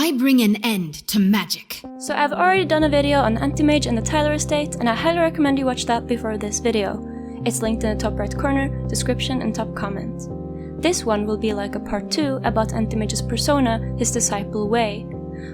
I bring an end to magic. So I've already done a video on Anti-Mage and the Tyler estate, and I highly recommend you watch that before this video. It's linked in the top right corner, description and top comment. This one will be like a part 2 about Anti-Mage's persona, his disciple Wei.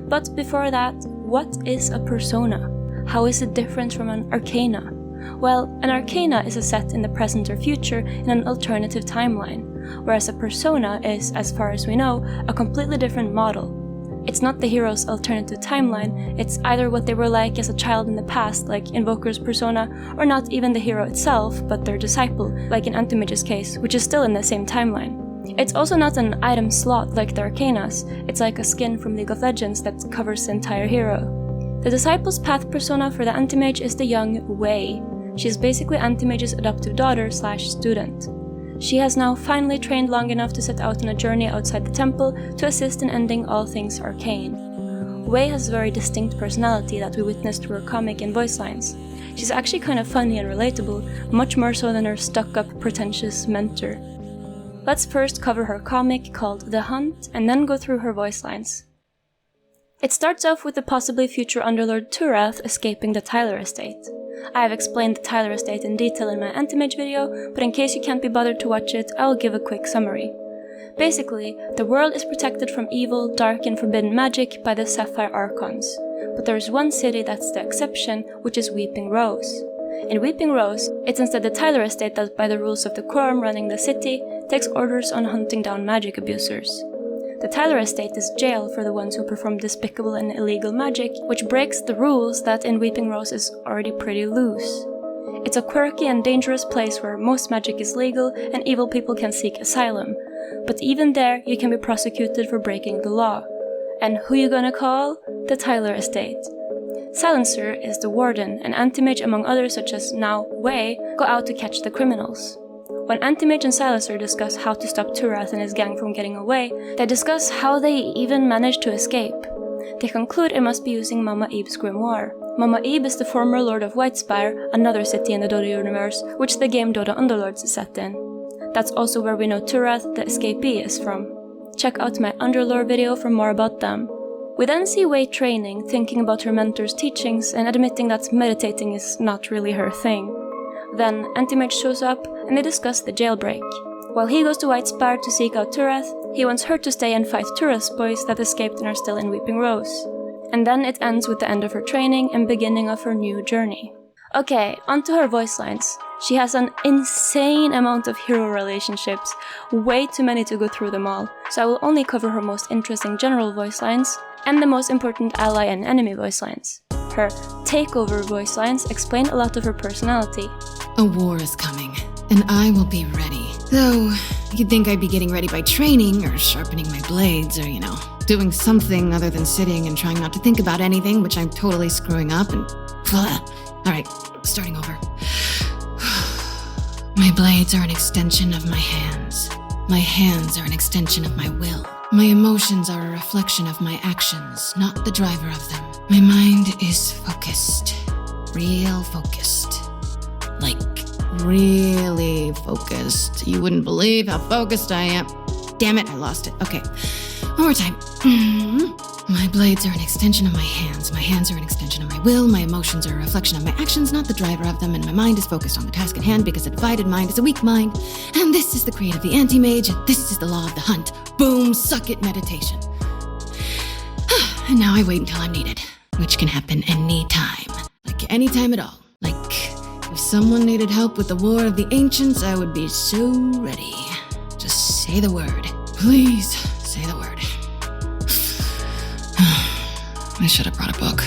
But before that, what is a persona? How is it different from an arcana? Well, an arcana is a set in the present or future in an alternative timeline, whereas a persona is, as far as we know, a completely different model. It's not the hero's alternative timeline, it's either what they were like as a child in the past, like Invoker's persona, or not even the hero itself, but their disciple, like in Anti-Mage's case, which is still in the same timeline. It's also not an item slot like the Arcanas, it's like a skin from League of Legends that covers the entire hero. The disciple's path persona for the Anti-Mage is the young Wei. She is basically Anti-Mage's adoptive daughter/student. She has now finally trained long enough to set out on a journey outside the temple to assist in ending all things arcane. Wei has a very distinct personality that we witnessed through her comic and voice lines. She's actually kind of funny and relatable, much more so than her stuck-up, pretentious mentor. Let's first cover her comic called The Hunt, and then go through her voice lines. It starts off with the possibly future underlord Turath escaping the Tyler estate. I have explained the Tyler estate in detail in my Anti-Mage video, but in case you can't be bothered to watch it, I will give a quick summary. Basically, the world is protected from evil, dark and forbidden magic by the Sapphire Archons, but there is one city that's the exception, which is Weeping Rose. In Weeping Rose, it's instead the Tyler estate that, by the rules of the quorum running the city, takes orders on hunting down magic abusers. The Tyler estate is jail for the ones who perform despicable and illegal magic, which breaks the rules that in Weeping Rose is already pretty loose. It's a quirky and dangerous place where most magic is legal and evil people can seek asylum, but even there you can be prosecuted for breaking the law. And who you gonna call? The Tyler estate. Silencer is the warden, and Anti-Mage among others such as now Wei go out to catch the criminals. When Anti-Mage and Silencer discuss how to stop Turath and his gang from getting away, they discuss how they even managed to escape. They conclude it must be using Mama Eve's grimoire. Mama Eve is the former Lord of Whitespire, another city in the Dota universe, which the game Dota Underlords is set in. That's also where we know Turath, the escapee, is from. Check out my Underlord video for more about them. We then see Wei training, thinking about her mentor's teachings and admitting that meditating is not really her thing. Then Anti-Mage shows up and they discuss the jailbreak. While he goes to Whitespire to seek out Turath, he wants her to stay and fight Turath's boys that escaped and are still in Weeping Rose. And then it ends with the end of her training and beginning of her new journey. Okay, onto her voice lines. She has an insane amount of hero relationships, way too many to go through them all, so I will only cover her most interesting general voice lines and the most important ally and enemy voice lines. Her takeover voice lines explain a lot of her personality. A war is coming, and I will be ready. Though, you'd think I'd be getting ready by training, or sharpening my blades, or, doing something other than sitting and trying not to think about anything, which I'm totally screwing up, and... Alright, starting over. My blades are an extension of my hands. My hands are an extension of my will. My emotions are a reflection of my actions, not the driver of them. My mind is focused. Real focused. Like, really focused. You wouldn't believe how focused I am. Damn it, I lost it. Okay, one more time. My blades are an extension of my hands. My hands are an extension of my will. My emotions are a reflection of my actions, not the driver of them. And my mind is focused on the task at hand because a divided mind is a weak mind. And this is the creed of the Anti-Mage, and this is the law of the hunt. Boom, suck it, meditation. And now I wait until I'm needed, which can happen any time. Like any time at all. Like, if someone needed help with the War of the Ancients, I would be so ready. Just say the word. Please, say the word. I should have brought a book.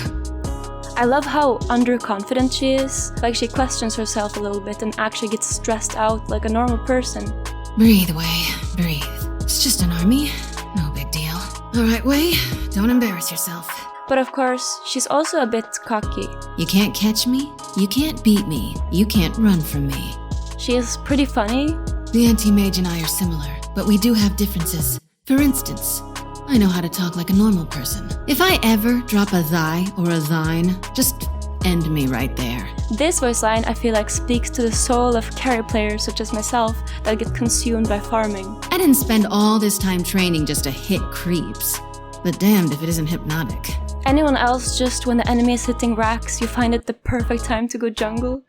I love how underconfident she is, like she questions herself a little bit and actually gets stressed out like a normal person. Breathe, Wei, breathe. It's just an army, no big deal. Alright, Wei, don't embarrass yourself. But of course, she's also a bit cocky. You can't catch me, you can't beat me, you can't run from me. She is pretty funny. The Anti-Mage and I are similar, but we do have differences. For instance, I know how to talk like a normal person. If I ever drop a thy or a thine, just end me right there. This voice line I feel like speaks to the soul of carry players such as myself that get consumed by farming. I didn't spend all this time training just to hit creeps. but damned if it isn't hypnotic. Anyone else, just when the enemy is hitting racks, you find it the perfect time to go jungle?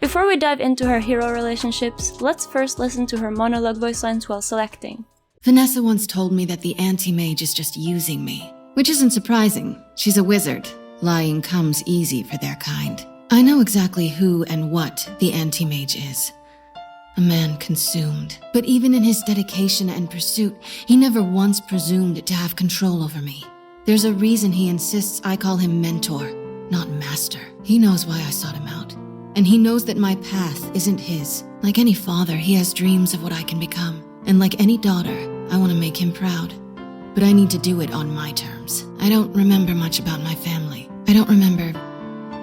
Before we dive into her hero relationships, let's first listen to her monologue voice lines while selecting. Vanessa once told me that the Anti-Mage is just using me, which isn't surprising. She's a wizard. Lying comes easy for their kind. I know exactly who and what the Anti-Mage is. A man consumed. But even in his dedication and pursuit, he never once presumed to have control over me. There's a reason he insists I call him mentor, not master. He knows why I sought him out. And he knows that my path isn't his. Like any father, he has dreams of what I can become. And like any daughter, I want to make him proud. But I need to do it on my terms. I don't remember much about my family. I don't remember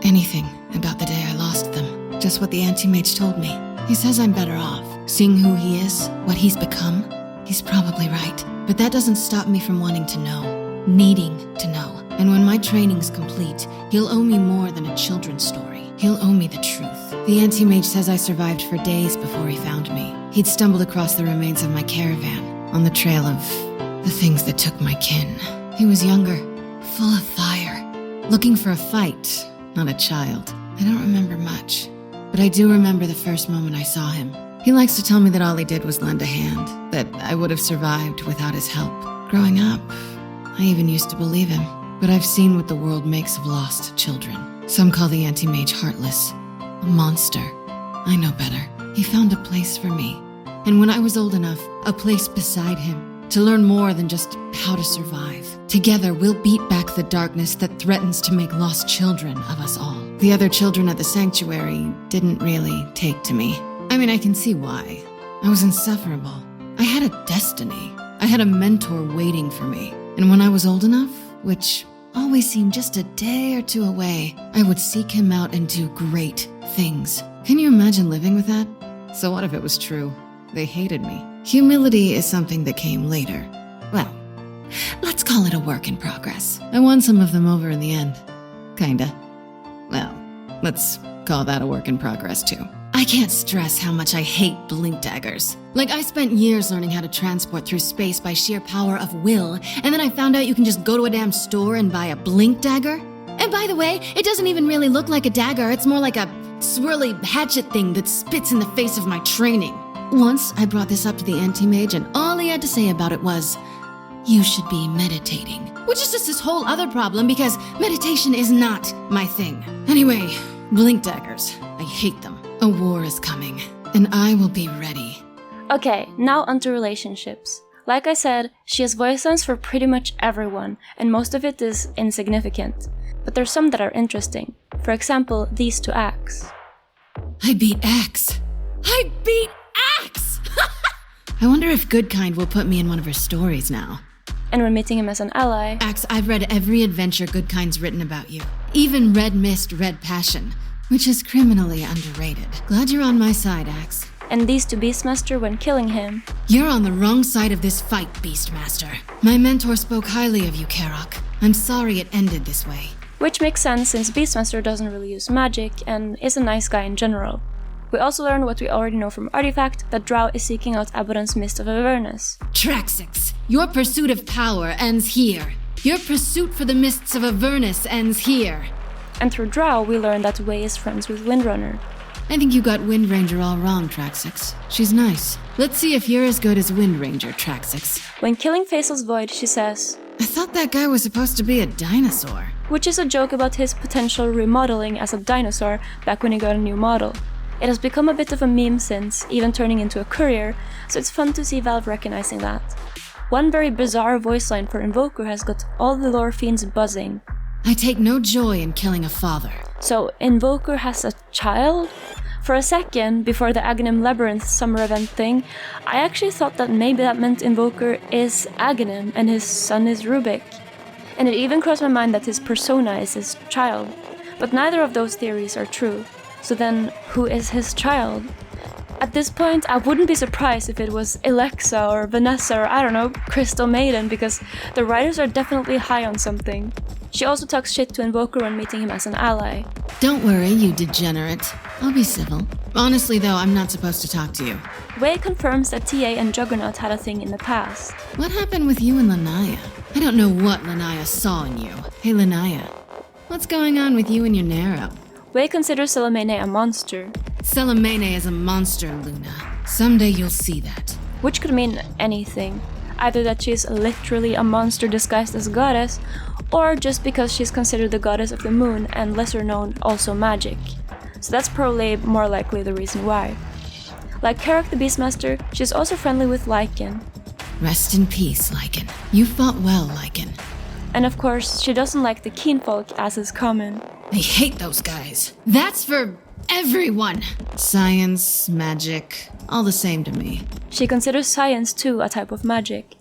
anything about the day I lost them. Just what the Anti-Mage told me. He says I'm better off. Seeing who he is, what he's become, he's probably right. But that doesn't stop me from wanting to know. Needing to know. And when my training's complete, he'll owe me more than a children's story. He'll owe me the truth. The Anti-Mage says I survived for days before he found me. He'd stumbled across the remains of my caravan, on the trail of the things that took my kin. He was younger, full of fire, looking for a fight, not a child. I don't remember much, but I do remember the first moment I saw him. He likes to tell me that all he did was lend a hand, that I would have survived without his help. Growing up, I even used to believe him, but I've seen what the world makes of lost children. Some call the Anti-Mage heartless, a monster. I know better. He found a place for me, and when I was old enough, a place beside him, to learn more than just how to survive. Together, we'll beat back the darkness that threatens to make lost children of us all. The other children at the sanctuary didn't really take to me. I mean, I can see why. I was insufferable. I had a destiny. I had a mentor waiting for me. And when I was old enough, which always seemed just a day or two away, I would seek him out and do great things. Can you imagine living with that? So what if it was true? They hated me. Humility is something that came later. Well, let's call it a work in progress. I won some of them over in the end. Kinda. Well, let's call that a work in progress too. I can't stress how much I hate blink daggers. Like, I spent years learning how to transport through space by sheer power of will, and then I found out you can just go to a damn store and buy a blink dagger? And by the way, it doesn't even really look like a dagger, it's more like a swirly hatchet thing that spits in the face of my training. Once, I brought this up to the Anti-Mage, and all he had to say about it was, "You should be meditating." Which is just this whole other problem, because meditation is not my thing. Anyway, blink daggers. I hate them. A war is coming, and I will be ready. Okay, now onto relationships. Like I said, she has voice lines for pretty much everyone, and most of it is insignificant. But there's some that are interesting. For example, these two acts. I beat Axe. I beat Axe! I wonder if Goodkind will put me in one of her stories now. And when meeting him as an ally. Axe, I've read every adventure Goodkind's written about you. Even Red Mist, Red Passion, which is criminally underrated. Glad you're on my side, Axe. And these two Beastmaster when killing him. You're on the wrong side of this fight, Beastmaster. My mentor spoke highly of you, Karok. I'm sorry it ended this way. Which makes sense since Beastmaster doesn't really use magic and is a nice guy in general. We also learn what we already know from Artifact, that Drow is seeking out Abaddon's Mist of Avernus. Traxix, your pursuit of power ends here. Your pursuit for the Mists of Avernus ends here. And through Drow, we learn that Wei is friends with Windrunner. I think you got Wind Ranger all wrong, Traxix. She's nice. Let's see if you're as good as Wind Ranger, Traxix. When killing Faisal's Void, she says, I thought that guy was supposed to be a dinosaur. Which is a joke about his potential remodeling as a dinosaur back when he got a new model. It has become a bit of a meme since, even turning into a courier, so it's fun to see Valve recognizing that. One very bizarre voice line for Invoker has got all the lore fiends buzzing. I take no joy in killing a father. So, Invoker has a child? For a second, before the Aghanim Labyrinth summer event thing, I actually thought that maybe that meant Invoker is Aghanim and his son is Rubik. And it even crossed my mind that his persona is his child. But neither of those theories are true. So then, who is his child? At this point, I wouldn't be surprised if it was Alexa or Vanessa or, I don't know, Crystal Maiden, because the writers are definitely high on something. She also talks shit to Invoker when meeting him as an ally. Don't worry, you degenerate. I'll be civil. Honestly, though, I'm not supposed to talk to you. Wei confirms that TA and Juggernaut had a thing in the past. What happened with you and Lanaya? I don't know what Lanaya saw in you. Hey Lanaya, what's going on with you and your Nero? Wei considers Salamene a monster, Salamene is a monster, Luna. Someday you'll see that. which could mean anything. Either that she's literally a monster disguised as a goddess, or just because she's considered the goddess of the moon and lesser known also magic. So that's probably more likely the reason why. Like Carrick the Beastmaster, she's also friendly with Lycan. Rest in peace, Lycan. You fought well, Lycan. And of course, she doesn't like the Keenfolk as is common. I hate those guys. That's for everyone. Science, magic, all the same to me. She considers science too a type of magic.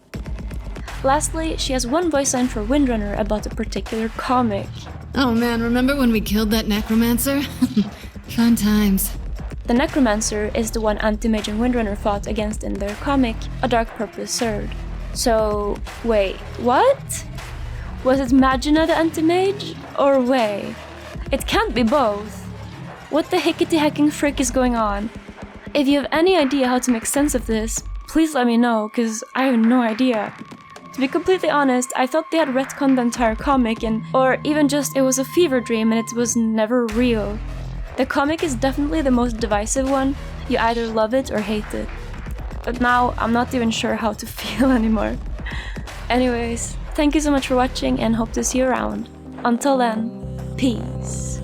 Lastly, she has one voice line for Windrunner about a particular comic. Oh man, remember when we killed that necromancer? Fun times. The Necromancer is the one Anti-Mage and Windrunner fought against in their comic, A Dark Purpose Third. So, wait, what? Was it Magina the Anti-Mage? Or Wei? It can't be both. What the hickety hacking frick is going on? If you have any idea how to make sense of this, please let me know, cause I have no idea. To be completely honest, I thought they had retconned the entire comic or even just it was a fever dream and it was never real. The comic is definitely the most divisive one, you either love it or hate it. But now, I'm not even sure how to feel anymore. Anyways, thank you so much for watching and hope to see you around. Until then, peace.